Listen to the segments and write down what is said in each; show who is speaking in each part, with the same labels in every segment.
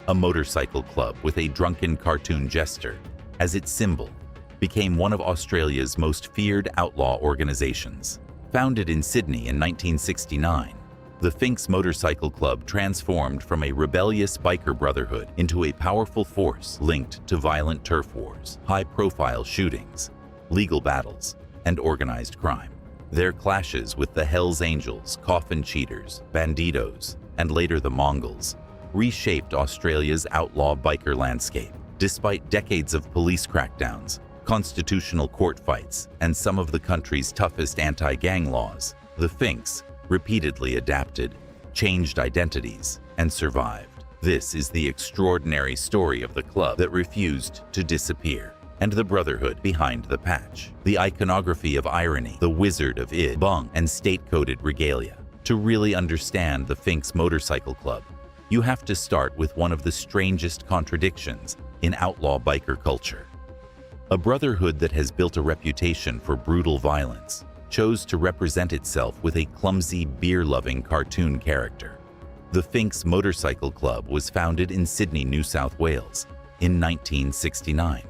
Speaker 1: a motorcycle club with a drunken cartoon jester as its symbol, became one of Australia's most feared outlaw organizations. Founded in Sydney in 1969, the Finks Motorcycle Club transformed from a rebellious biker brotherhood into a powerful force linked to violent turf wars, high-profile shootings, legal battles, and organized crime. Their clashes with the Hells Angels, Coffin Cheaters, Bandidos, and later the Mongols reshaped Australia's outlaw biker landscape. Despite decades of police crackdowns, constitutional court fights, and some of the country's toughest anti-gang laws, the Finks repeatedly adapted, changed identities, and survived. This is the extraordinary story of the club that refused to disappear, and the Brotherhood behind the patch. The iconography of irony, the Wizard of Id, bung, and state-coded regalia. To really understand the Finks Motorcycle Club, you have to start with one of the strangest contradictions in outlaw biker culture. A brotherhood that has built a reputation for brutal violence chose to represent itself with a clumsy, beer-loving cartoon character. The Finks Motorcycle Club was founded in Sydney, New South Wales in 1969.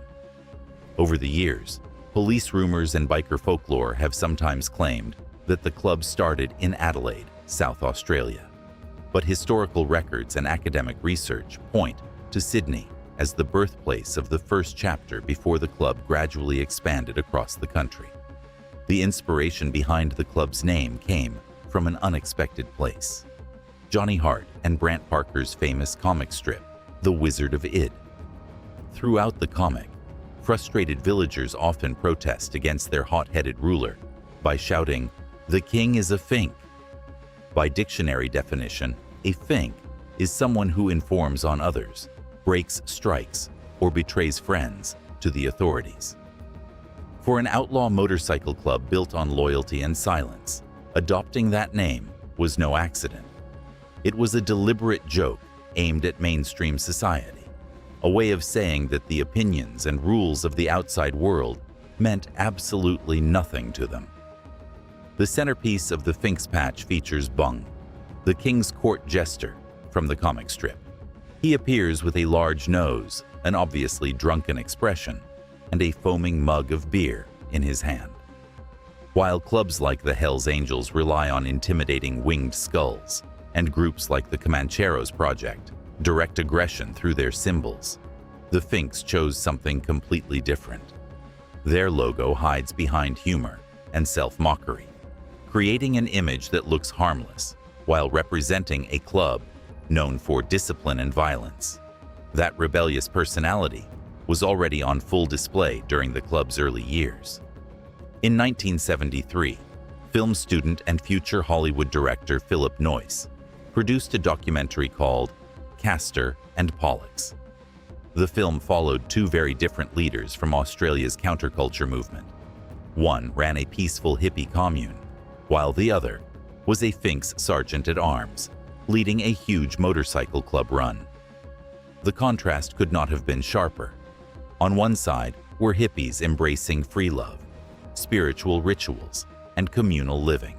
Speaker 1: Over the years, police rumors and biker folklore have sometimes claimed that the club started in Adelaide, South Australia. But historical records and academic research point to Sydney as the birthplace of the first chapter before the club gradually expanded across the country. The inspiration behind the club's name came from an unexpected place: Johnny Hart and Brant Parker's famous comic strip, The Wizard of Id. Throughout the comic, frustrated villagers often protest against their hot-headed ruler by shouting, "The king is a Fink." By dictionary definition, a Fink is someone who informs on others, breaks strikes, or betrays friends to the authorities. For an outlaw motorcycle club built on loyalty and silence, adopting that name was no accident. It was a deliberate joke aimed at mainstream society, a way of saying that the opinions and rules of the outside world meant absolutely nothing to them. The centerpiece of the Finks patch features Bung, the King's Court jester from the comic strip. He appears with a large nose, an obviously drunken expression, and a foaming mug of beer in his hand. While clubs like the Hells Angels rely on intimidating winged skulls, and groups like the Comancheros Project direct aggression through their symbols, the Finks chose something completely different. Their logo hides behind humor and self-mockery, creating an image that looks harmless while representing a club known for discipline and violence. That rebellious personality was already on full display during the club's early years. In 1973, film student and future Hollywood director Philip Noyce produced a documentary called Castor and Pollux. The film followed two very different leaders from Australia's counterculture movement. One ran a peaceful hippie commune, while the other was a Finks sergeant-at-arms, leading a huge motorcycle club run. The contrast could not have been sharper. On one side were hippies embracing free love, spiritual rituals, and communal living.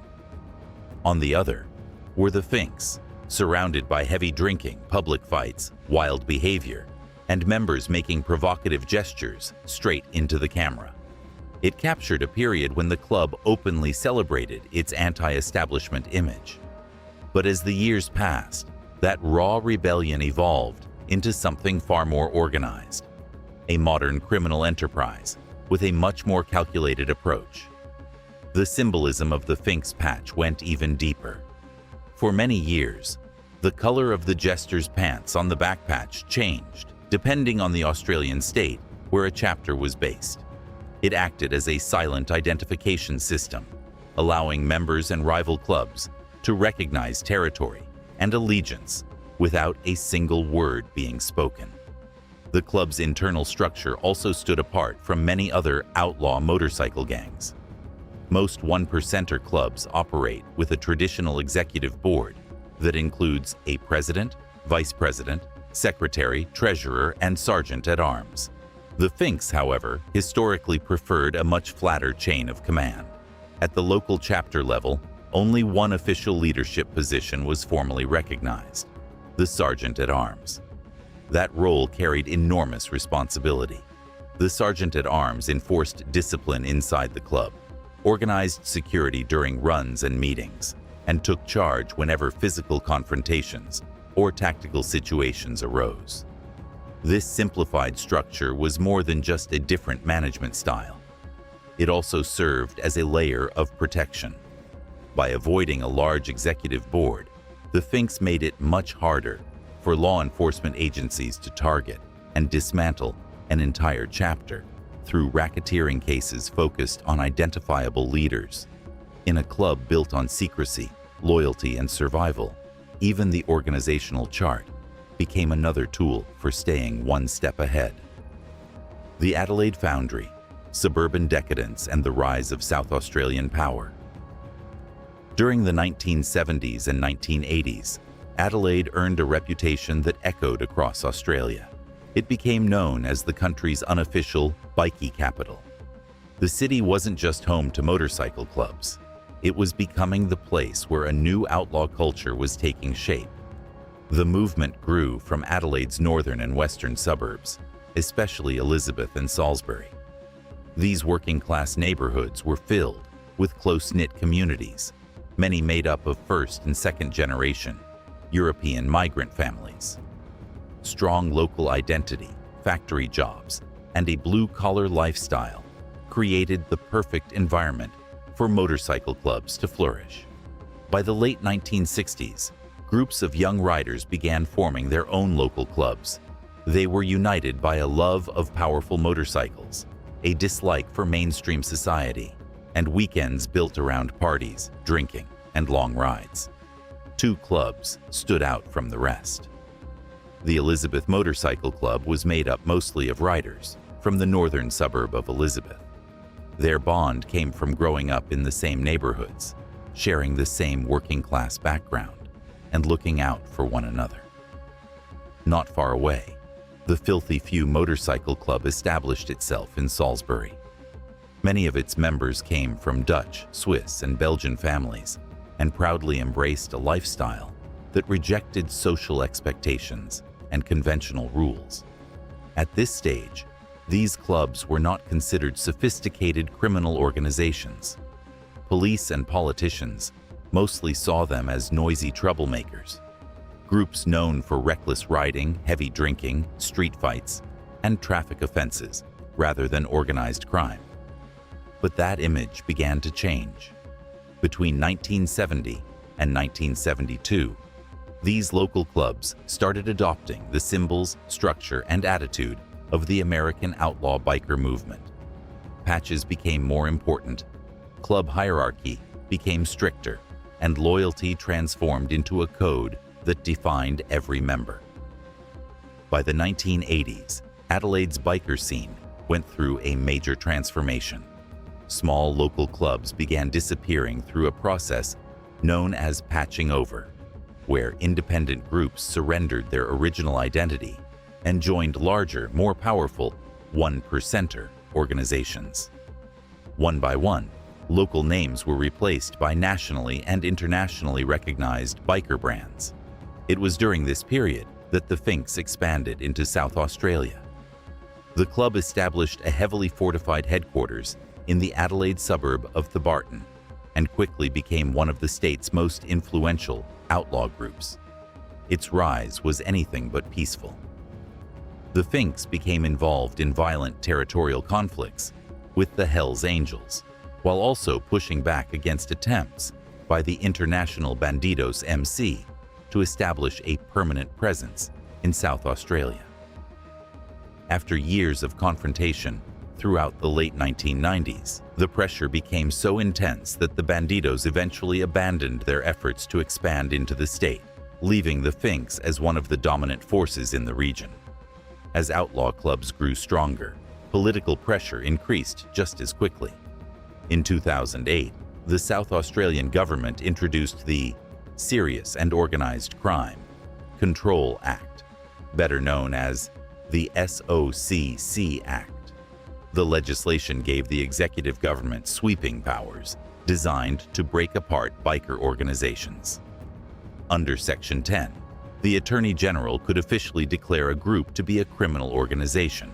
Speaker 1: On the other were the Finks, surrounded by heavy drinking, public fights, wild behavior, and members making provocative gestures straight into the camera. It captured a period when the club openly celebrated its anti-establishment image. But as the years passed, that raw rebellion evolved into something far more organized, a modern criminal enterprise with a much more calculated approach. The symbolism of the Finks patch went even deeper. For many years, the color of the jester's pants on the back patch changed depending on the Australian state where a chapter was based. It acted as a silent identification system, allowing members and rival clubs to recognize territory and allegiance without a single word being spoken. The club's internal structure also stood apart from many other outlaw motorcycle gangs. Most one-percenter clubs operate with a traditional executive board that includes a president, vice president, secretary, treasurer, and sergeant-at-arms. The Finks, however, historically preferred a much flatter chain of command. At the local chapter level, only one official leadership position was formally recognized: the sergeant-at-arms. That role carried enormous responsibility. The sergeant-at-arms enforced discipline inside the club, organized security during runs and meetings, and took charge whenever physical confrontations or tactical situations arose. This simplified structure was more than just a different management style. It also served as a layer of protection. By avoiding a large executive board, the Finks made it much harder for law enforcement agencies to target and dismantle an entire chapter through racketeering cases focused on identifiable leaders. In a club built on secrecy, loyalty, and survival, even the organizational chart became another tool for staying one step ahead. The Adelaide Foundry, suburban decadence, and the rise of South Australian power. During the 1970s and 1980s, Adelaide earned a reputation that echoed across Australia. It became known as the country's unofficial bikie capital. The city wasn't just home to motorcycle clubs. It was becoming the place where a new outlaw culture was taking shape. The movement grew from Adelaide's northern and western suburbs, especially Elizabeth and Salisbury. These working-class neighborhoods were filled with close-knit communities, many made up of first- and second-generation European migrant families. Strong local identity, factory jobs, and a blue-collar lifestyle created the perfect environment for motorcycle clubs to flourish. By the late 1960s, groups of young riders began forming their own local clubs. They were united by a love of powerful motorcycles, a dislike for mainstream society, and weekends built around parties, drinking, and long rides. Two clubs stood out from the rest. The Elizabeth Motorcycle Club was made up mostly of riders from the northern suburb of Elizabeth. Their bond came from growing up in the same neighborhoods, sharing the same working-class background, and looking out for one another. Not far away, the Filthy Few Motorcycle Club established itself in Salisbury. Many of its members came from Dutch, Swiss, and Belgian families, and proudly embraced a lifestyle that rejected social expectations and conventional rules. At this stage, these clubs were not considered sophisticated criminal organizations. Police and politicians mostly saw them as noisy troublemakers, groups known for reckless riding, heavy drinking, street fights, and traffic offenses rather than organized crime. But that image began to change. Between 1970 and 1972, these local clubs started adopting the symbols, structure, and attitude of the American outlaw biker movement. Patches became more important, club hierarchy became stricter, and loyalty transformed into a code that defined every member. By the 1980s, Adelaide's biker scene went through a major transformation. Small local clubs began disappearing through a process known as patching over, where independent groups surrendered their original identity and joined larger, more powerful one-percenter organizations. One by one, local names were replaced by nationally and internationally recognized biker brands. It was during this period that the Finks expanded into South Australia. The club established a heavily fortified headquarters in the Adelaide suburb of Thebarton and quickly became one of the state's most influential outlaw groups. Its rise was anything but peaceful. The Finks became involved in violent territorial conflicts with the Hells Angels, while also pushing back against attempts by the International Bandidos MC to establish a permanent presence in South Australia. After years of confrontation throughout the late 1990s, the pressure became so intense that the Bandidos eventually abandoned their efforts to expand into the state, leaving the Finks as one of the dominant forces in the region. As outlaw clubs grew stronger, political pressure increased just as quickly. In 2008, the South Australian government introduced the Serious and Organised Crime Control Act, better known as the SOCC Act. The legislation gave the executive government sweeping powers designed to break apart biker organizations. Under Section 10, the Attorney General could officially declare a group to be a criminal organization.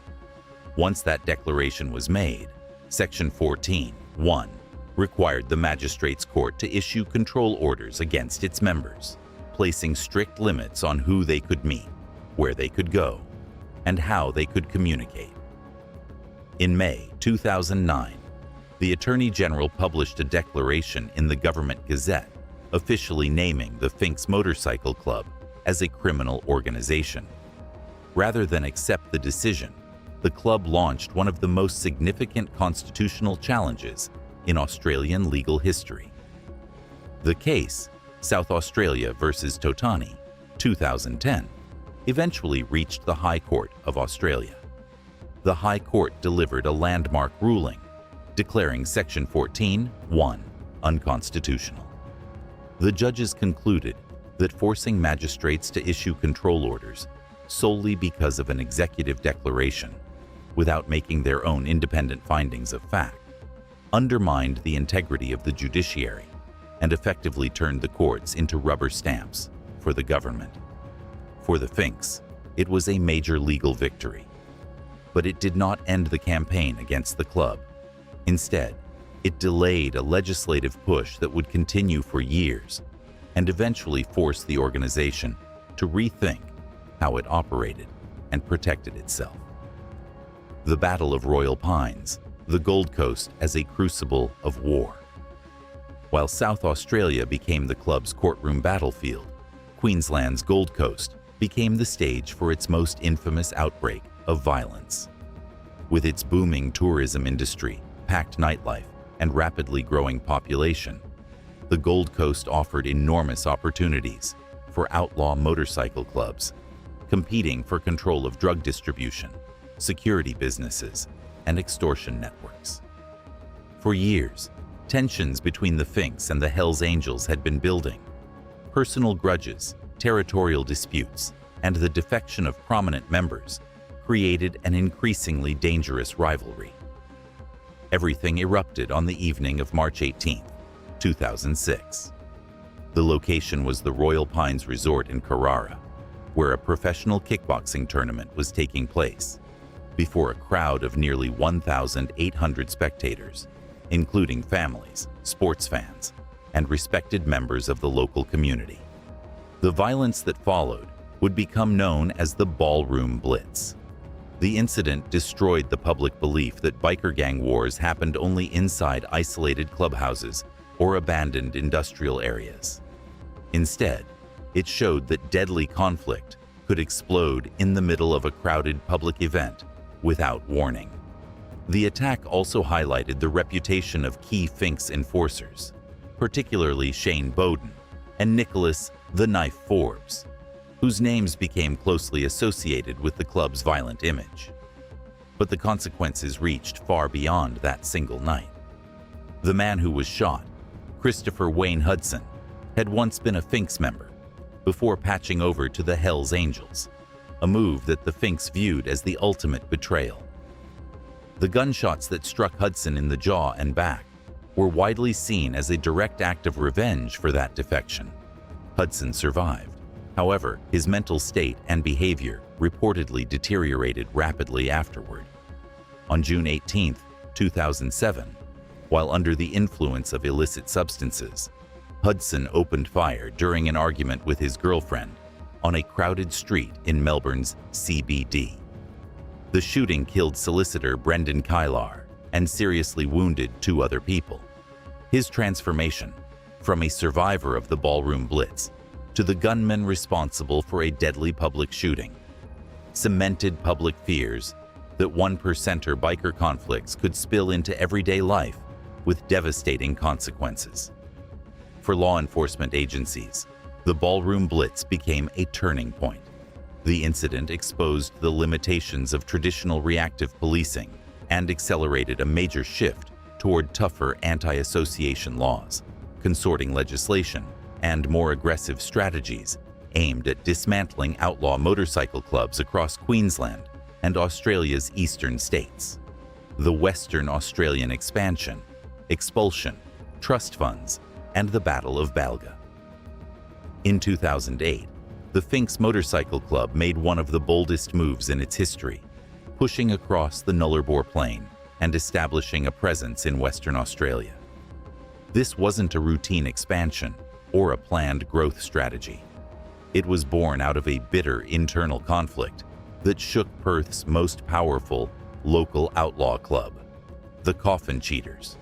Speaker 1: Once that declaration was made, Section 14(1) required the Magistrates' Court to issue control orders against its members, placing strict limits on who they could meet, where they could go, and how they could communicate. In May 2009, the Attorney General published a declaration in the Government Gazette, officially naming the Finks Motorcycle Club as a criminal organization. Rather than accept the decision, the club launched one of the most significant constitutional challenges in Australian legal history. The case, South Australia versus Totani, 2010, eventually reached the High Court of Australia. The High Court delivered a landmark ruling, declaring Section 14(1) unconstitutional. The judges concluded that forcing magistrates to issue control orders solely because of an executive declaration, without making their own independent findings of fact, undermined the integrity of the judiciary and effectively turned the courts into rubber stamps for the government. For the Finks, it was a major legal victory. But it did not end the campaign against the club. Instead, it delayed a legislative push that would continue for years and eventually force the organization to rethink how it operated and protected itself. The Battle of Royal Pines, the Gold Coast as a crucible of war. While South Australia became the club's courtroom battlefield, Queensland's Gold Coast became the stage for its most infamous outbreak of violence. With its booming tourism industry, packed nightlife, and rapidly growing population, the Gold Coast offered enormous opportunities for outlaw motorcycle clubs, competing for control of drug distribution, security businesses, and extortion networks. For years, tensions between the Finks and the Hells Angels had been building. Personal grudges, territorial disputes, and the defection of prominent members created an increasingly dangerous rivalry. Everything erupted on the evening of March 18, 2006. The location was the Royal Pines Resort in Carrara, where a professional kickboxing tournament was taking place, before a crowd of nearly 1,800 spectators, including families, sports fans, and respected members of the local community. The violence that followed would become known as the Ballroom Blitz. The incident destroyed the public belief that biker gang wars happened only inside isolated clubhouses or abandoned industrial areas. Instead, it showed that deadly conflict could explode in the middle of a crowded public event without warning. The attack also highlighted the reputation of key Finks enforcers, particularly Shane Bowden and Nicholas "The Knife" Forbes, whose names became closely associated with the club's violent image. But the consequences reached far beyond that single night. The man who was shot, Christopher Wayne Hudson, had once been a Finks member before patching over to the Hells Angels, a move that the Finks viewed as the ultimate betrayal. The gunshots that struck Hudson in the jaw and back were widely seen as a direct act of revenge for that defection. Hudson survived. However, his mental state and behavior reportedly deteriorated rapidly afterward. On June 18, 2007, while under the influence of illicit substances, Hudson opened fire during an argument with his girlfriend on a crowded street in Melbourne's CBD. The shooting killed solicitor Brendan Kylar and seriously wounded 2 other people. His transformation, from a survivor of the Ballroom Blitz to the gunman responsible for a deadly public shooting, cemented public fears that 1%er biker conflicts could spill into everyday life with devastating consequences. For law enforcement agencies, the Ballroom Blitz became a turning point. The incident exposed the limitations of traditional reactive policing and accelerated a major shift toward tougher anti-association laws, consorting legislation, and more aggressive strategies aimed at dismantling outlaw motorcycle clubs across Queensland and Australia's eastern states. The Western Australian expansion, expulsion, trust funds, and the Battle of Balga. In 2008, the Finks Motorcycle Club made one of the boldest moves in its history, pushing across the Nullarbor Plain and establishing a presence in Western Australia. This wasn't a routine expansion or a planned growth strategy. It was born out of a bitter internal conflict that shook Perth's most powerful local outlaw club, the Coffin Cheaters.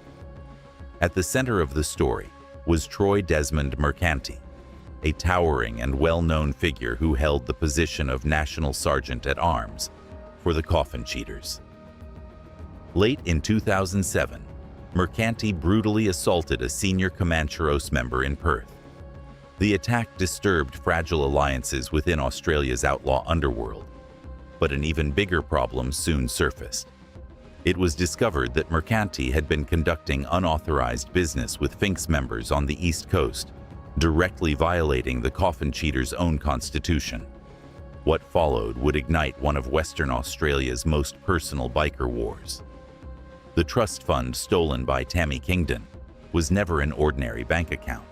Speaker 1: At the center of the story was Troy Desmond Mercanti, a towering and well-known figure who held the position of National Sergeant at Arms for the Coffin Cheaters. Late in 2007, Mercanti brutally assaulted a senior Comancheros member in Perth. The attack disturbed fragile alliances within Australia's outlaw underworld, but an even bigger problem soon surfaced. It was discovered that Mercanti had been conducting unauthorized business with Finks members on the East Coast, directly violating the Coffin Cheaters' own constitution. What followed would ignite one of Western Australia's most personal biker wars. The trust fund stolen by Tammy Kingdon was never an ordinary bank account.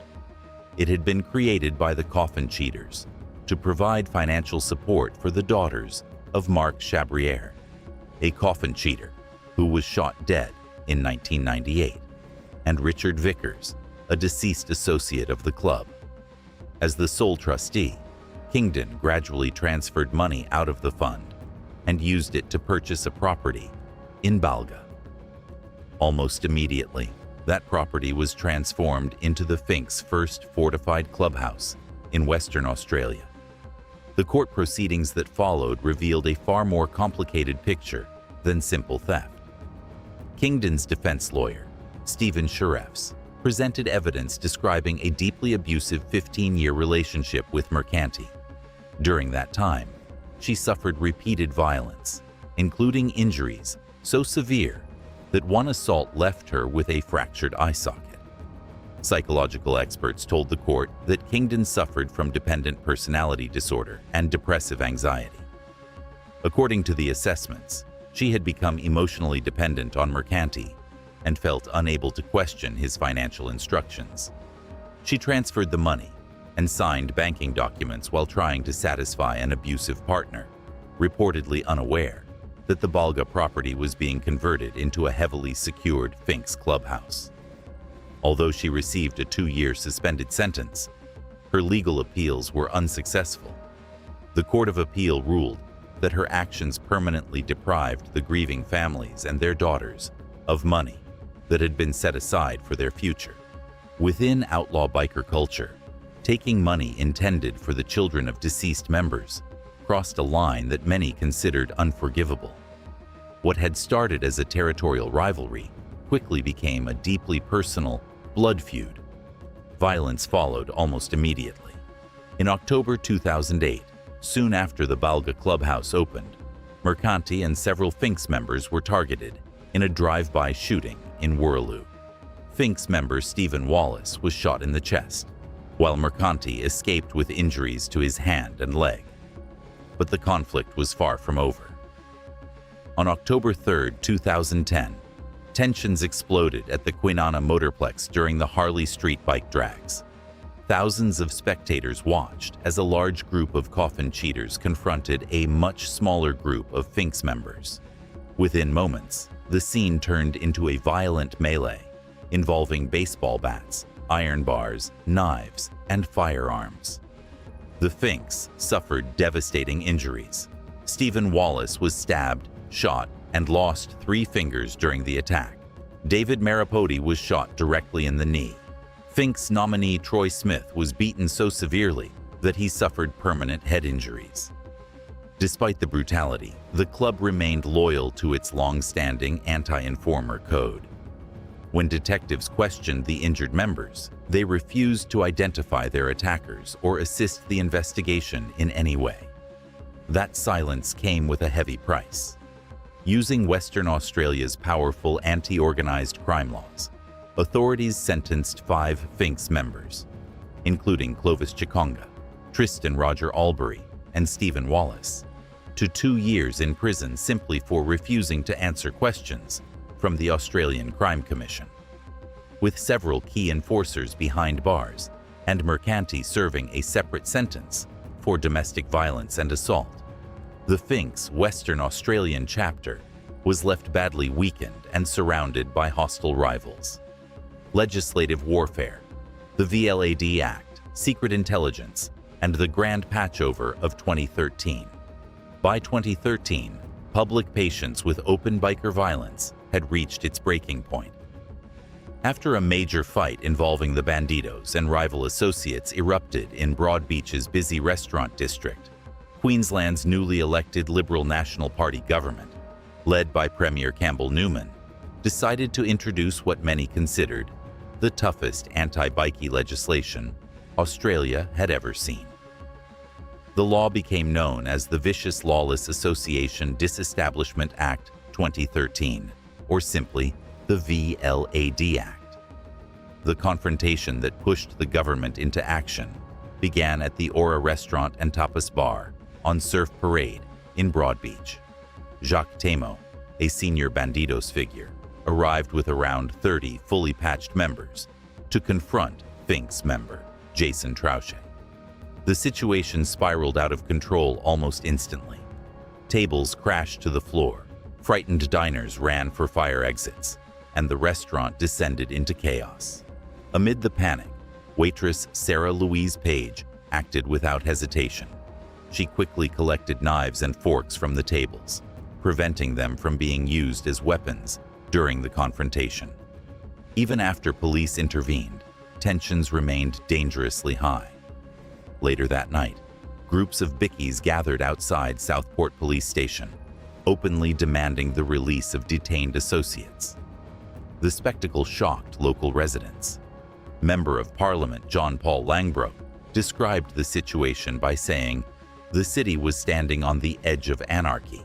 Speaker 1: It had been created by the Coffin Cheaters to provide financial support for the daughters of Mark Chabrier, a coffin cheater who was shot dead in 1998, and Richard Vickers, a deceased associate of the club. As the sole trustee, Kingdon gradually transferred money out of the fund and used it to purchase a property in Balga. Almost immediately, that property was transformed into the Finks' first fortified clubhouse in Western Australia. The court proceedings that followed revealed a far more complicated picture than simple theft. Kingdon's defense lawyer, Stephen Sharefs, presented evidence describing a deeply abusive 15-year relationship with Mercanti. During that time, she suffered repeated violence, including injuries so severe that one assault left her with a fractured eye socket. Psychological experts told the court that Kingdon suffered from dependent personality disorder and depressive anxiety. According to the assessments, she had become emotionally dependent on Mercanti and felt unable to question his financial instructions. She transferred the money and signed banking documents while trying to satisfy an abusive partner, reportedly unaware that the Balga property was being converted into a heavily secured Finks clubhouse. Although she received a 2-year suspended sentence, her legal appeals were unsuccessful. The Court of Appeal ruled that her actions permanently deprived the grieving families and their daughters of money that had been set aside for their future. Within outlaw biker culture, taking money intended for the children of deceased members crossed a line that many considered unforgivable. What had started as a territorial rivalry quickly became a deeply personal blood feud. Violence followed almost immediately. In October 2008, soon after the Balga clubhouse opened, Mercanti and several Finks members were targeted in a drive-by shooting in Woolloomooloo. Finks member Stephen Wallace was shot in the chest, while Mercanti escaped with injuries to his hand and leg. But the conflict was far from over. On October 3, 2010, tensions exploded at the Kwinana Motorplex during the Harley Street bike drags. Thousands of spectators watched as a large group of Coffin Cheaters confronted a much smaller group of Finks members. Within moments, the scene turned into a violent melee involving baseball bats, iron bars, knives, and firearms. The Finks suffered devastating injuries. Stephen Wallace was stabbed, shot, and lost 3 fingers during the attack. David Maripodi was shot directly in the knee. Finks nominee Troy Smith was beaten so severely that he suffered permanent head injuries. Despite the brutality, the club remained loyal to its long-standing anti-informer code. When detectives questioned the injured members, they refused to identify their attackers or assist the investigation in any way. That silence came with a heavy price. Using Western Australia's powerful anti-organized crime laws, authorities sentenced 5 Finks members, including Clovis Chikonga, Tristan Roger Albury, and Stephen Wallace, to 2 years in prison simply for refusing to answer questions from the Australian Crime Commission. With several key enforcers behind bars and Mercanti serving a separate sentence for domestic violence and assault. The Finks Western Australian chapter was left badly weakened and surrounded by hostile rivals. Legislative warfare, the VLAD Act, secret intelligence, and the Grand Patchover of 2013. By 2013, public patience with open biker violence had reached its breaking point. After a major fight involving the Bandidos and rival associates erupted in Broadbeach's busy restaurant district, Queensland's newly elected Liberal National Party government, led by Premier Campbell Newman, decided to introduce what many considered the toughest anti-bikie legislation Australia had ever seen. The law became known as the Vicious Lawless Association Disestablishment Act 2013, or simply the VLAD Act. The confrontation that pushed the government into action began at the Aura Restaurant and Tapas Bar on Surf Parade in Broadbeach. Jacques Temo, a senior Bandidos figure, arrived with around 30 fully patched members to confront Finks member Jason Trouchet. The situation spiraled out of control almost instantly. Tables crashed to the floor, frightened diners ran for fire exits, and the restaurant descended into chaos. Amid the panic, waitress Sarah Louise Page acted without hesitation. She quickly collected knives and forks from the tables, preventing them from being used as weapons during the confrontation. Even after police intervened, tensions remained dangerously high. Later that night, groups of bickies gathered outside Southport Police Station, openly demanding the release of detained associates. The spectacle shocked local residents. Member of Parliament John Paul Langbroek described the situation by saying, "The city was standing on the edge of anarchy."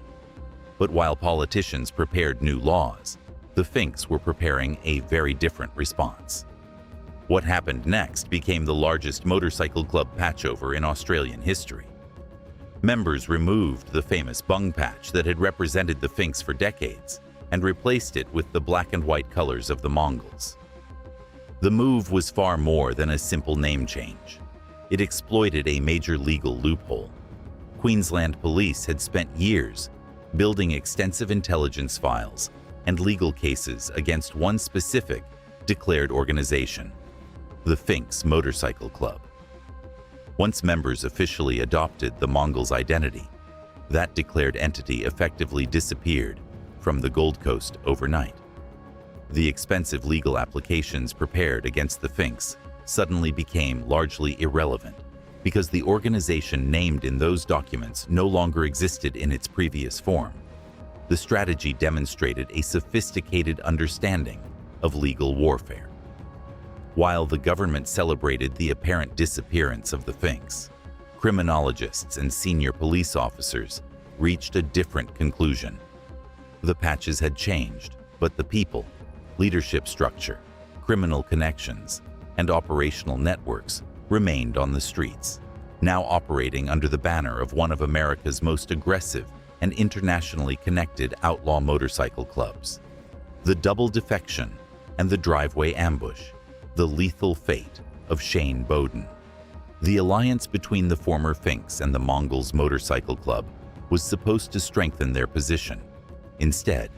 Speaker 1: But while politicians prepared new laws, the Finks were preparing a very different response. What happened next became the largest motorcycle club patchover in Australian history. Members removed the famous bung patch that had represented the Finks for decades and replaced it with the black and white colors of the Mongols. The move was far more than a simple name change. It exploited a major legal loophole. Queensland police had spent years building extensive intelligence files and legal cases against one specific declared organization, the Finks Motorcycle Club. Once members officially adopted the Mongols' identity, that declared entity effectively disappeared from the Gold Coast overnight. The expensive legal applications prepared against the Finks suddenly became largely irrelevant because the organization named in those documents no longer existed in its previous form. The strategy demonstrated a sophisticated understanding of legal warfare. While the government celebrated the apparent disappearance of the Finks, criminologists and senior police officers reached a different conclusion. The patches had changed, but the people, leadership structure, criminal connections, and operational networks remained on the streets, now operating under the banner of one of America's most aggressive and internationally connected outlaw motorcycle clubs. The double defection and the driveway ambush, the lethal fate of Shane Bowden. The alliance between the former Finks and the Mongols Motorcycle Club was supposed to strengthen their position. Instead,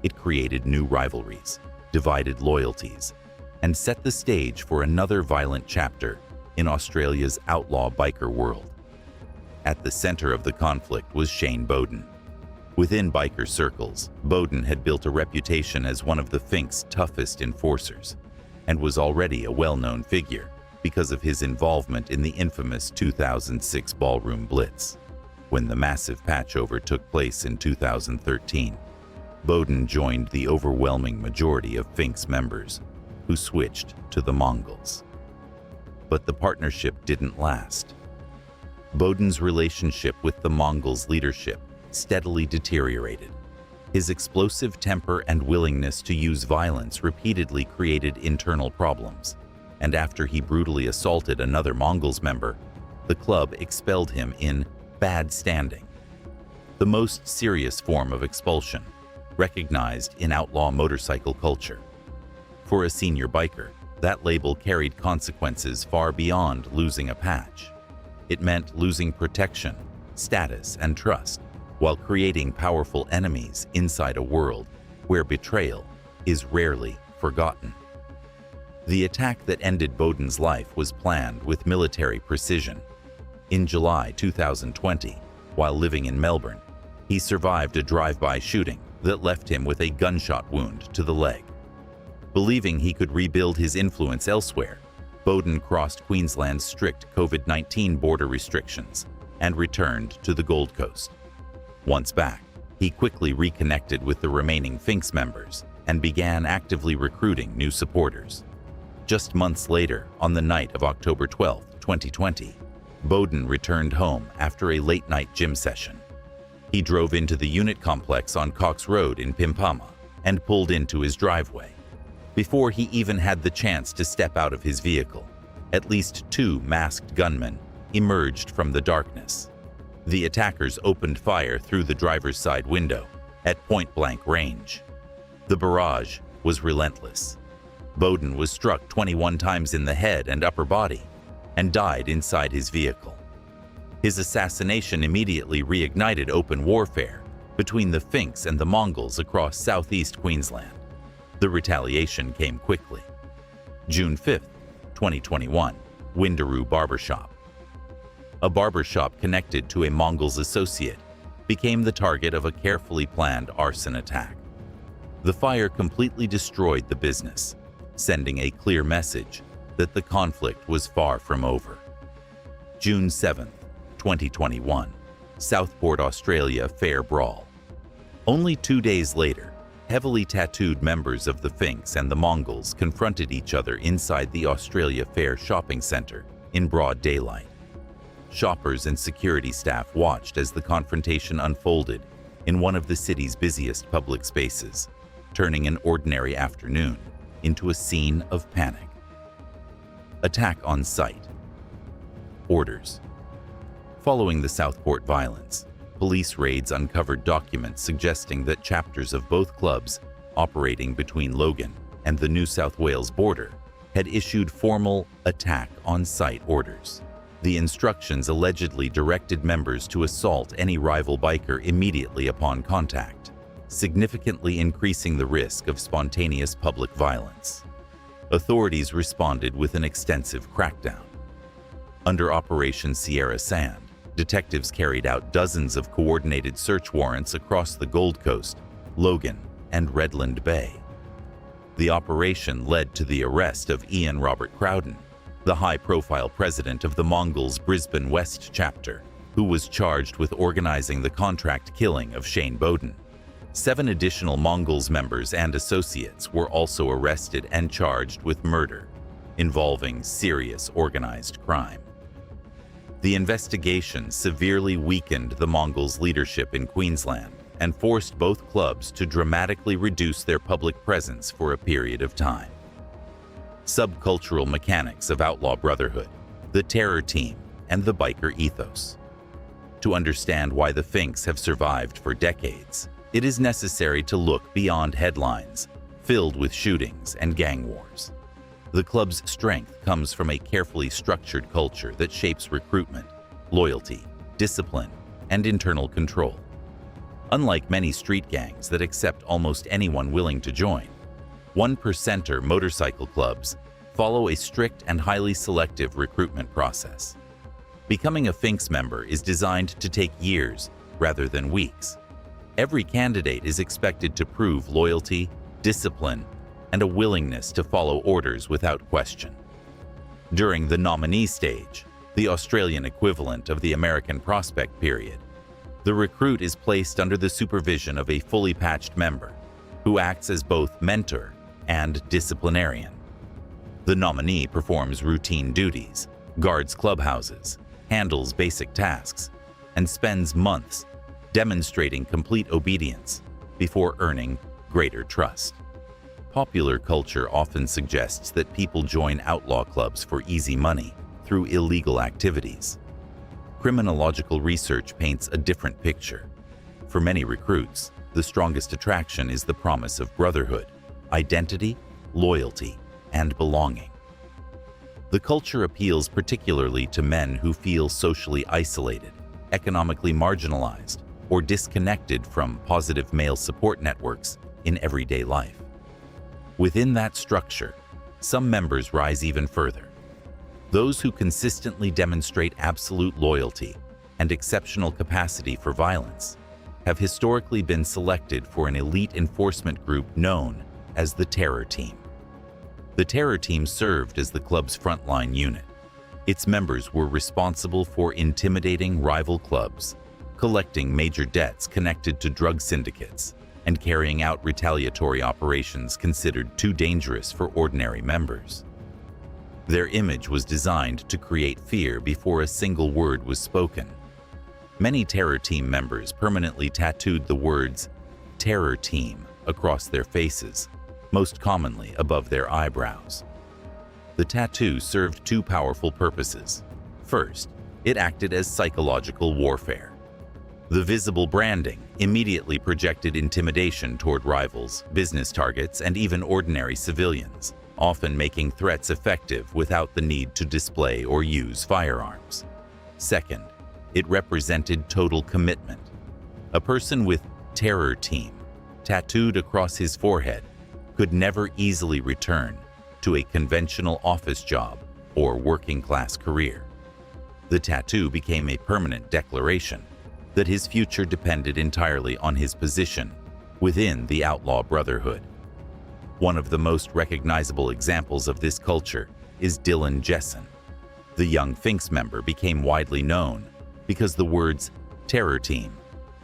Speaker 1: it created new rivalries, divided loyalties, and set the stage for another violent chapter in Australia's outlaw biker world. At the center of the conflict was Shane Bowden. Within biker circles, Bowden had built a reputation as one of the Finks' toughest enforcers, and was already a well-known figure because of his involvement in the infamous 2006 ballroom blitz. When the massive patchover took place in 2013, Bowden joined the overwhelming majority of Finks members, who switched to the Mongols. But the partnership didn't last. Bowden's relationship with the Mongols' leadership steadily deteriorated. His explosive temper and willingness to use violence repeatedly created internal problems, and after he brutally assaulted another Mongols member, the club expelled him in bad standing, the most serious form of expulsion recognized in outlaw motorcycle culture. For a senior biker, that label carried consequences far beyond losing a patch. It meant losing protection, status, and trust, while creating powerful enemies inside a world where betrayal is rarely forgotten. The attack that ended Bowden's life was planned with military precision. In July 2020, while living in Melbourne, he survived a drive-by shooting that left him with a gunshot wound to the leg. Believing he could rebuild his influence elsewhere, Bowden crossed Queensland's strict COVID-19 border restrictions and returned to the Gold Coast. Once back, he quickly reconnected with the remaining Finks members and began actively recruiting new supporters. Just months later, on the night of October 12, 2020, Bowden returned home after a late-night gym session. He drove into the unit complex on Cox Road in Pimpama and pulled into his driveway. Before he even had the chance to step out of his vehicle, at least 2 masked gunmen emerged from the darkness. The attackers opened fire through the driver's side window at point-blank range. The barrage was relentless. Bowden was struck 21 times in the head and upper body and died inside his vehicle. His assassination immediately reignited open warfare between the Finks and the Mongols across southeast Queensland. The retaliation came quickly. June 5, 2021, Windaroo Barbershop. A barbershop connected to a Mongols associate became the target of a carefully planned arson attack. The fire completely destroyed the business, sending a clear message that the conflict was far from over. June 7, 2021, Southport, Australia Fair Brawl. Only 2 days later, heavily tattooed members of the Finks and the Mongols confronted each other inside the Australia Fair shopping centre in broad daylight. Shoppers and security staff watched as the confrontation unfolded in one of the city's busiest public spaces, turning an ordinary afternoon into a scene of panic. Attack on site. Orders. Following the Southport violence, police raids uncovered documents suggesting that chapters of both clubs operating between Logan and the New South Wales border had issued formal attack on site orders. The instructions allegedly directed members to assault any rival biker immediately upon contact, significantly increasing the risk of spontaneous public violence. Authorities responded with an extensive crackdown. Under Operation Sierra Sand, detectives carried out dozens of coordinated search warrants across the Gold Coast, Logan, and Redland Bay. The operation led to the arrest of Ian Robert Crowden, the high-profile president of the Mongols' Brisbane West chapter, who was charged with organizing the contract killing of Shane Bowden. 7 additional Mongols members and associates were also arrested and charged with murder, involving serious organized crime. The investigation severely weakened the Mongols' leadership in Queensland and forced both clubs to dramatically reduce their public presence for a period of time. Subcultural mechanics of outlaw Brotherhood, the terror team, and the biker ethos. To understand why the Finks have survived for decades, it is necessary to look beyond headlines filled with shootings and gang wars. The club's strength comes from a carefully structured culture that shapes recruitment, loyalty, discipline, and internal control. Unlike many street gangs that accept almost anyone willing to join, 1%er motorcycle clubs follow a strict and highly selective recruitment process. Becoming a Finks member is designed to take years rather than weeks. Every candidate is expected to prove loyalty, discipline, and a willingness to follow orders without question. During the nominee stage, the Australian equivalent of the American prospect period, the recruit is placed under the supervision of a fully patched member who acts as both mentor and disciplinarian. The nominee performs routine duties, guards clubhouses, handles basic tasks, and spends months demonstrating complete obedience before earning greater trust. Popular culture often suggests that people join outlaw clubs for easy money through illegal activities. Criminological research paints a different picture. For many recruits, the strongest attraction is the promise of brotherhood, identity, loyalty, and belonging. The culture appeals particularly to men who feel socially isolated, economically marginalized, or disconnected from positive male support networks in everyday life. Within that structure, some members rise even further. Those who consistently demonstrate absolute loyalty and exceptional capacity for violence have historically been selected for an elite enforcement group known as the Terror Team. The Terror Team served as the club's frontline unit. Its members were responsible for intimidating rival clubs, collecting major debts connected to drug syndicates, and carrying out retaliatory operations considered too dangerous for ordinary members. Their image was designed to create fear before a single word was spoken. Many Terror Team members permanently tattooed the words "Terror Team" across their faces, most commonly above their eyebrows. The tattoo served two powerful purposes. First, it acted as psychological warfare. The visible branding immediately projected intimidation toward rivals, business targets, and even ordinary civilians, often making threats effective without the need to display or use firearms. Second, it represented total commitment. A person with Terror Team tattooed across his forehead could never easily return to a conventional office job or working-class career. The tattoo became a permanent declaration that his future depended entirely on his position within the outlaw brotherhood. One of the most recognizable examples of this culture is Dylan Jessen. The young Finks member became widely known because the words "Terror Team"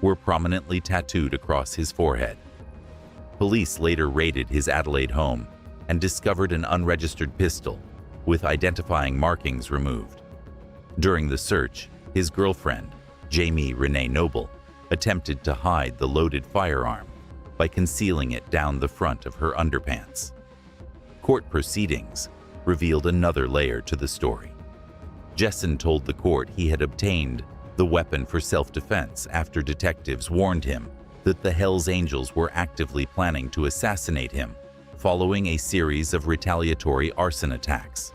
Speaker 1: were prominently tattooed across his forehead. Police later raided his Adelaide home and discovered an unregistered pistol with identifying markings removed. During the search, his girlfriend, Jamie Renee Noble, attempted to hide the loaded firearm by concealing it down the front of her underpants. Court proceedings revealed another layer to the story. Jessen told the court he had obtained the weapon for self-defense after detectives warned him that the Hells Angels were actively planning to assassinate him following a series of retaliatory arson attacks.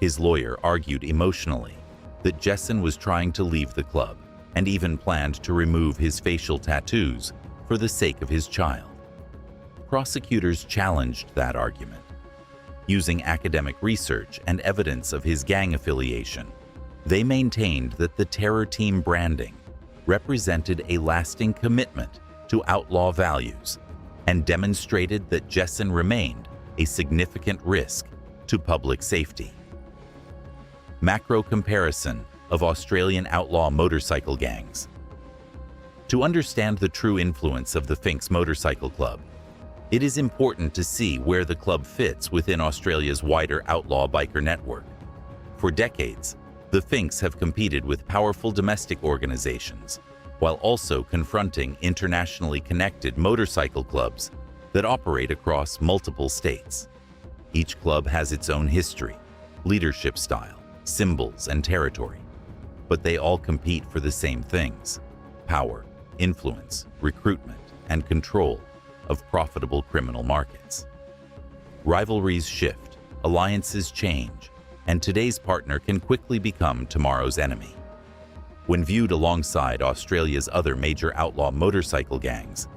Speaker 1: His lawyer argued emotionally that Jessen was trying to leave the club and even planned to remove his facial tattoos for the sake of his child. Prosecutors challenged that argument. Using academic research and evidence of his gang affiliation, they maintained that the Terror Team branding represented a lasting commitment to outlaw values and demonstrated that Jessen remained a significant risk to public safety. Macro comparison of Australian outlaw motorcycle gangs. To understand the true influence of the Finks Motorcycle Club, it is important to see where the club fits within Australia's wider outlaw biker network. For decades, the Finks have competed with powerful domestic organizations, while also confronting internationally connected motorcycle clubs that operate across multiple states. Each club has its own history, leadership style, symbols, and territory, but they all compete for the same things: power, influence, recruitment, and control of profitable criminal markets. Rivalries shift, alliances change, and today's partner can quickly become tomorrow's enemy. When viewed alongside Australia's other major outlaw motorcycle gangs,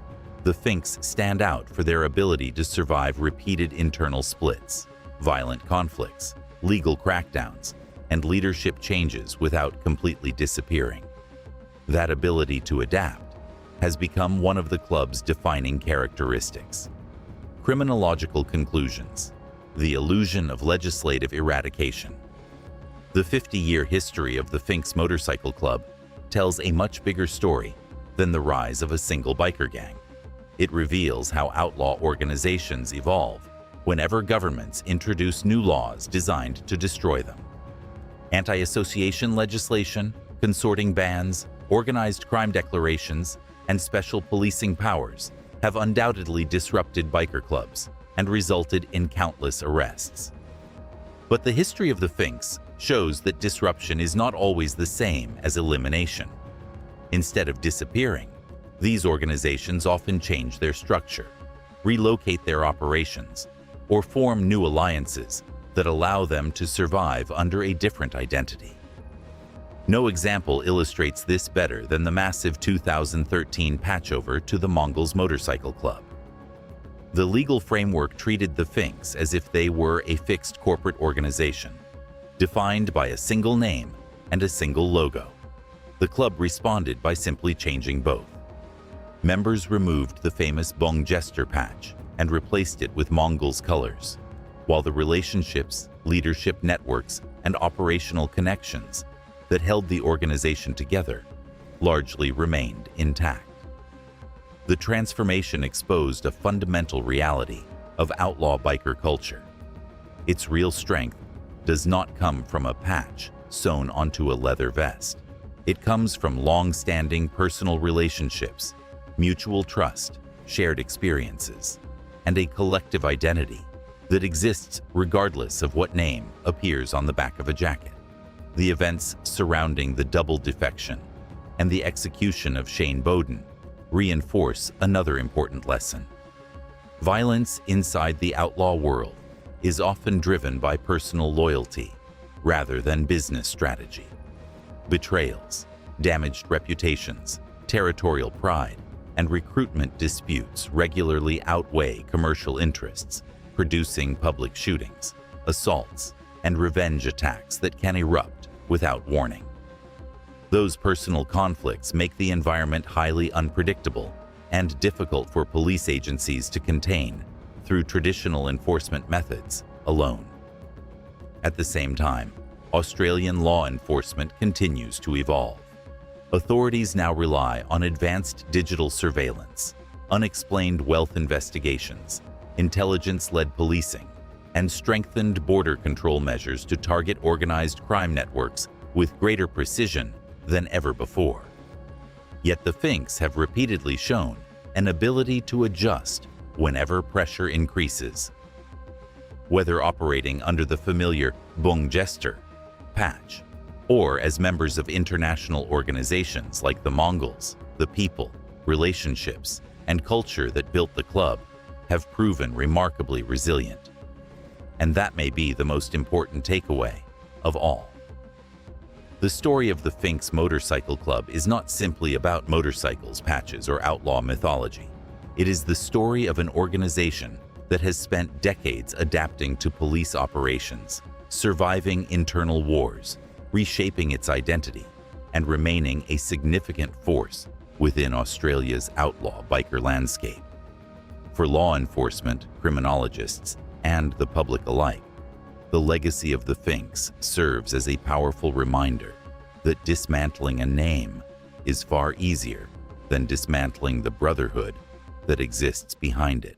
Speaker 1: the Finks stand out for their ability to survive repeated internal splits, violent conflicts, legal crackdowns, and leadership changes without completely disappearing. That ability to adapt has become one of the club's defining characteristics. Criminological conclusions: the illusion of legislative eradication. The 50-year history of the Finks Motorcycle Club tells a much bigger story than the rise of a single biker gang. It reveals how outlaw organizations evolve whenever governments introduce new laws designed to destroy them. Anti-association legislation, consorting bans, organized crime declarations, and special policing powers have undoubtedly disrupted biker clubs and resulted in countless arrests. But the history of the Finks shows that disruption is not always the same as elimination. Instead of disappearing, these organizations often change their structure, relocate their operations, or form new alliances that allow them to survive under a different identity. No example illustrates this better than the massive 2013 patchover to the Mongols Motorcycle Club. The legal framework treated the Finks as if they were a fixed corporate organization, defined by a single name and a single logo. The club responded by simply changing both. Members removed the famous Bong Jester patch and replaced it with Mongols colors, while the relationships, leadership networks, and operational connections that held the organization together largely remained intact. The transformation exposed a fundamental reality of outlaw biker culture. Its real strength does not come from a patch sewn onto a leather vest. It comes from long-standing personal relationships, mutual trust, shared experiences, and a collective identity that exists regardless of what name appears on the back of a jacket. The events surrounding the double defection and the execution of Shane Bowden reinforce another important lesson. Violence inside the outlaw world is often driven by personal loyalty rather than business strategy. Betrayals, damaged reputations, territorial pride, and recruitment disputes regularly outweigh commercial interests, producing public shootings, assaults, and revenge attacks that can erupt without warning. Those personal conflicts make the environment highly unpredictable and difficult for police agencies to contain through traditional enforcement methods alone. At the same time, Australian law enforcement continues to evolve. Authorities now rely on advanced digital surveillance, unexplained wealth investigations, intelligence-led policing, and strengthened border control measures to target organized crime networks with greater precision than ever before. Yet the Finks have repeatedly shown an ability to adjust whenever pressure increases. Whether operating under the familiar Bong Jester patch, or as members of international organizations like the Mongols, the people, relationships, and culture that built the club have proven remarkably resilient. And that may be the most important takeaway of all. The story of the Finks Motorcycle Club is not simply about motorcycles, patches, or outlaw mythology. It is the story of an organization that has spent decades adapting to police operations, surviving internal wars, reshaping its identity, and remaining a significant force within Australia's outlaw biker landscape. For law enforcement, criminologists, and the public alike, the legacy of the Finks serves as a powerful reminder that dismantling a name is far easier than dismantling the brotherhood that exists behind it.